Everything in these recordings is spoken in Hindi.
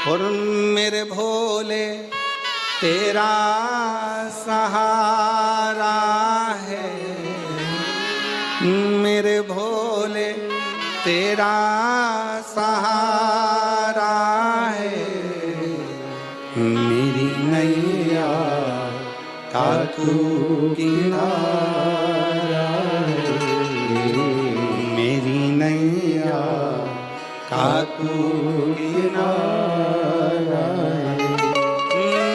और मेरे भोले तेरा सहारा है, मेरे भोले तेरा सहारा है, मेरी नैया का तू किनारा है, मेरी नैया का तू किनारा है।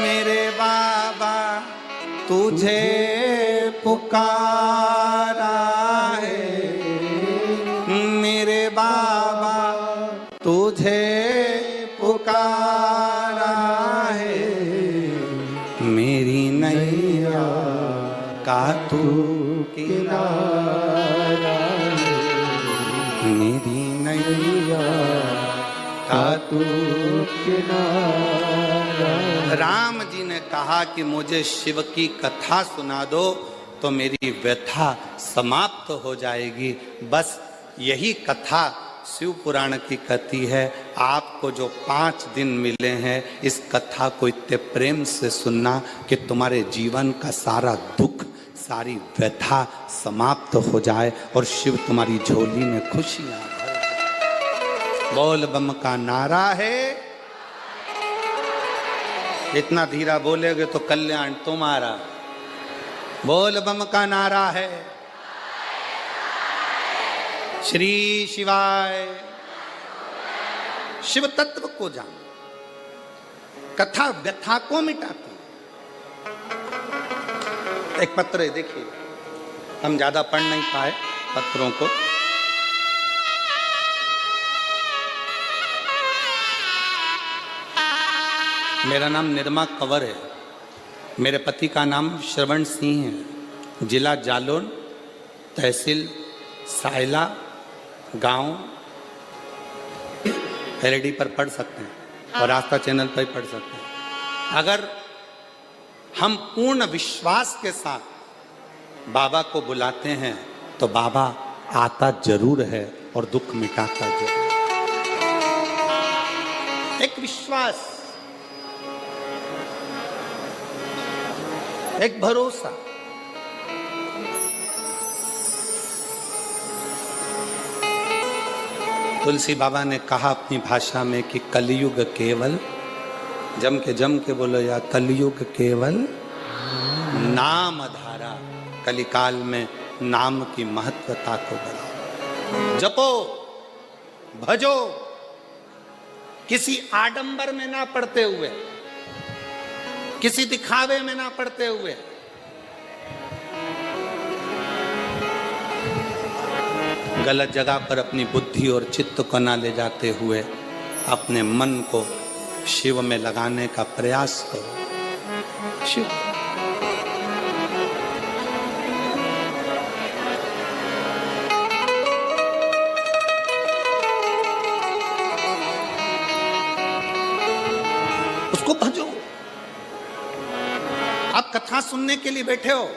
मेरे बाबा तुझे पुकारा है, मेरे बाबा तुझे पुकारा है, मेरी नैया का तू किनारा है, मेरी नैया का तू किनारा। राम जी ने कहा कि मुझे शिव की कथा सुना दो तो मेरी व्यथा समाप्त हो जाएगी। बस यही कथा शिव पुराण की कथी है। आपको जो 5 दिन मिले हैं इस कथा को इतने प्रेम से सुनना कि तुम्हारे जीवन का सारा दुख सारी व्यथा समाप्त हो जाए और शिव तुम्हारी झोली में खुशियां भरे। बोल बम का नारा है, इतना धीरा बोलेगे तो कल्याण तुम्हारा। बोल बम का नारा है, श्री शिवाय। शिव तत्व को जानो, कथा व्यथा को मिटाती। एक पत्र है, देखिए, हम ज्यादा पढ़ नहीं पाए पत्रों को। मेरा नाम निर्मा कंवर है, मेरे पति का नाम श्रवण सिंह है, जिला जालौन, तहसील सायला, गांव। एलईडी पर पढ़ सकते हैं और आस्था चैनल पर ही पढ़ सकते हैं। अगर हम पूर्ण विश्वास के साथ बाबा को बुलाते हैं तो बाबा आता जरूर है और दुख मिटाता जरूर। एक विश्वास, एक भरोसा। तुलसी बाबा ने कहा अपनी भाषा में कि कलयुग केवल, जम के बोलो या, कलयुग केवल नाम धारा। कलिकाल में नाम की महत्वता को बढ़ाओ, जपो भजो, किसी आडंबर में ना पड़ते हुए, किसी दिखावे में ना पड़ते हुए। गलत जगह पर अपनी बुद्धि और चित्त को ना ले जाते हुए अपने मन को शिव में लगाने का प्रयास करो। शिव उसको भजो। आप कथा सुनने के लिए बैठे हो,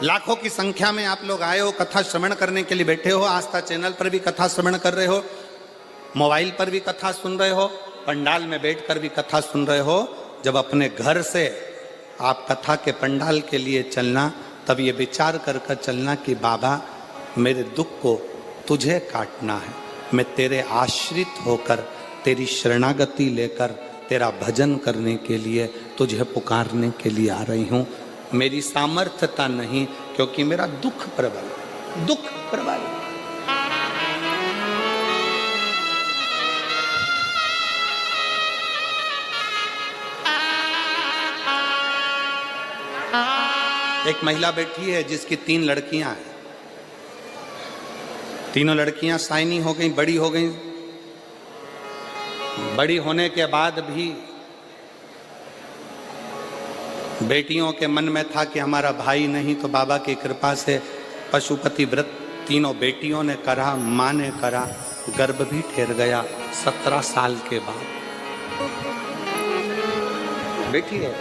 लाखों की संख्या में आप लोग आए हो, कथा श्रवण करने के लिए बैठे हो। आस्था चैनल पर भी कथा श्रवण कर रहे हो, मोबाइल पर भी कथा सुन रहे हो, पंडाल में बैठकर भी कथा सुन रहे हो। जब अपने घर से आप कथा के पंडाल के लिए चलना, तब ये विचार कर कर चलना कि बाबा मेरे दुख को तुझे काटना है, मैं तेरे आश्रित होकर तेरी शरणागति लेकर तेरा भजन करने के लिए, तुझे पुकारने के लिए आ रही हूँ। मेरी सामर्थ्यता नहीं, क्योंकि मेरा दुख प्रबल, दुख प्रबल। एक महिला बैठी है जिसकी 3 लड़कियां हैं। तीनों लड़कियां साइनी हो गई, बड़ी हो गई। बड़ी होने के बाद भी बेटियों के मन में था कि हमारा भाई नहीं, तो बाबा की कृपा से पशुपति व्रत तीनों बेटियों ने करा, माँ ने करा, गर्भ भी ठहर गया 17 साल के बाद। बेटी है,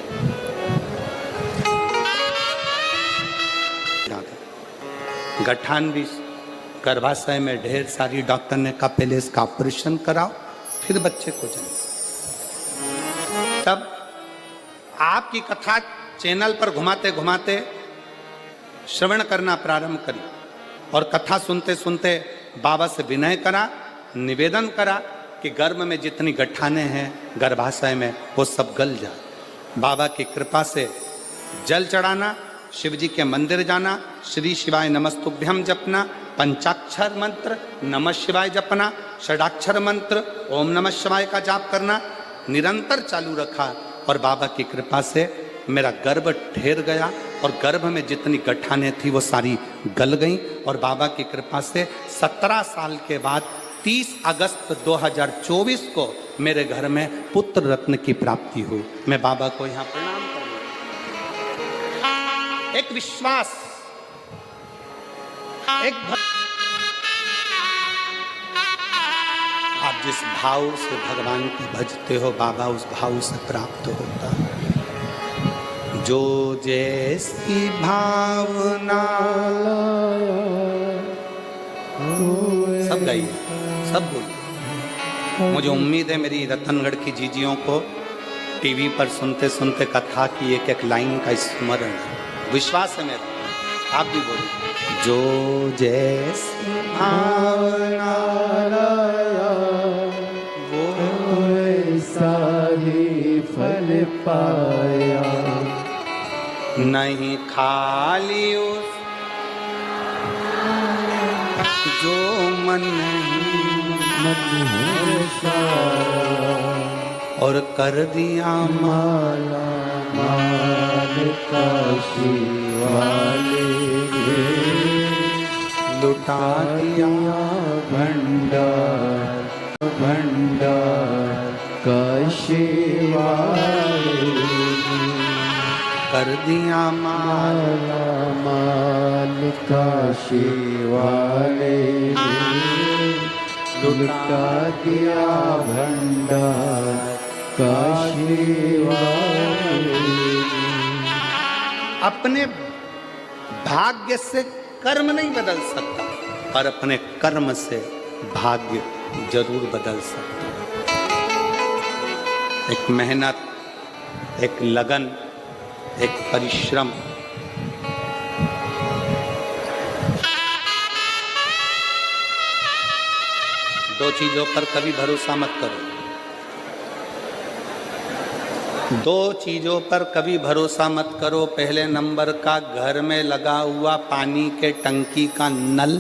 गठान भी गर्भाशय में ढेर सारी। डॉक्टर ने कहा पहले इसका ऑपरेशन कराओ, फिर बच्चे को जन्म। तब आपकी कथा चैनल पर घुमाते घुमाते श्रवण करना प्रारंभ करी और कथा सुनते सुनते बाबा से विनय करा, निवेदन करा कि गर्भ में जितनी गठाने हैं गर्भाशय में वो सब गल जाए। बाबा की कृपा से जल चढ़ाना, शिव जी के मंदिर जाना, श्री शिवाय नमस्तुभ्यम जपना, पंचाक्षर मंत्र नमः शिवाय जपना, षडाक्षर मंत्र ओम नमः शिवाय का जाप करना निरंतर चालू रखा और बाबा की कृपा से मेरा गर्भ ठहर गया और गर्भ में जितनी गठाने थी वो सारी गल गईं और बाबा की कृपा से 17 साल के बाद 30 अगस्त 2024 को मेरे घर में पुत्र रत्न की प्राप्ति हुई। मैं बाबा को यहाँ प्रणाम करूँ। एक विश्वास, एक आप जिस भाव से भगवान को भजते हो बाबा उस भाव से प्राप्त होता है। जो जैसी भावना, सब गाइए, सब बोलिए। मुझे उम्मीद है मेरी रतनगढ़ की जीजियों को टीवी पर सुनते सुनते कथा की एक एक लाइन का स्मरण है, विश्वास है मेरा। आप भी बोलिए। जो जैसी भावना वो ऐसा ही फल पाया, नहीं खाली उस जो मन और कर दिया माला माल काशी वाले, लुटा दिया भंडार भंडार काशी वाले, कर दिया माला माल काशी वाले, लुटा दिया भंडार काशी वाले। अपने भाग्य से कर्म नहीं बदल सकता पर अपने कर्म से भाग्य जरूर बदल सकता। एक मेहनत, एक लगन, एक परिश्रम, दो चीजों पर कभी भरोसा मत करो। दो चीजों पर कभी भरोसा मत करो। पहले नंबर का घर में लगा हुआ पानी के टंकी का नल